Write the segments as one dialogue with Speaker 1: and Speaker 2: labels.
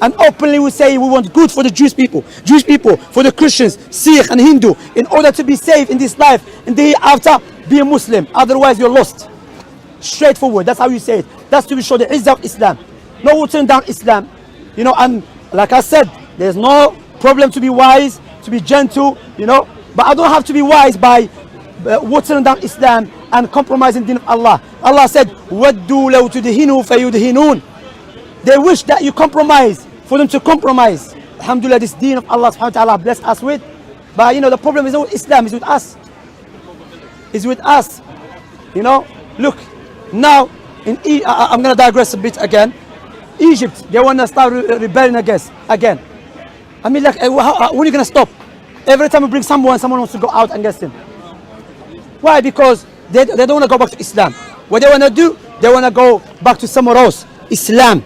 Speaker 1: and openly we say we want good for the Jewish people, for the Christians, Sikh and Hindu, in order to be safe in this life, and the hereafter, be a Muslim. Otherwise, you're lost. Straightforward. That's how you say it. That's to show the izzah of Islam. No watering down Islam. You know, and like I said, there's no problem to be wise, to be gentle, you know, but I don't have to be wise by watering down Islam and compromising the deen of Allah. Allah said, وَدُّوا لَوْ تُدْهِنُوا فَيُدْهِنُونَ. They wish that you compromise, for them to compromise. Alhamdulillah, this deen of Allah subhanahu wa ta'ala blessed us with. But you know, the problem is not with Islam, it's with us. It's with us. You know, look, now, I'm going to digress a bit again. Egypt, they want to start rebelling again. I mean, like, when are you going to stop? Every time we bring someone wants to go out against him. Why? Because they don't want to go back to Islam. What they want to do, they want to go back to somewhere else, Islam.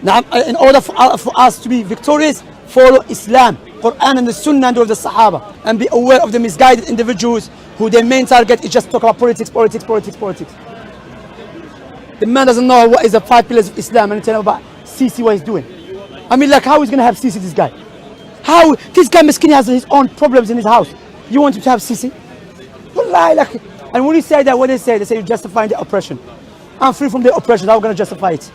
Speaker 1: Now, in order for us to be victorious, follow Islam, Quran and the Sunnah and of the Sahaba, and be aware of the misguided individuals who their main target is just talk about politics. The man doesn't know what is the 5 pillars of Islam and tell him about Sisi, what he's doing. I mean, like, how is going to have Sisi, this guy? How? This guy Miskini has his own problems in his house. You want him to have Sisi? Wallahi, like, and when you say that, what they say you justifying the oppression. I'm free from the oppression, how are we going to justify it?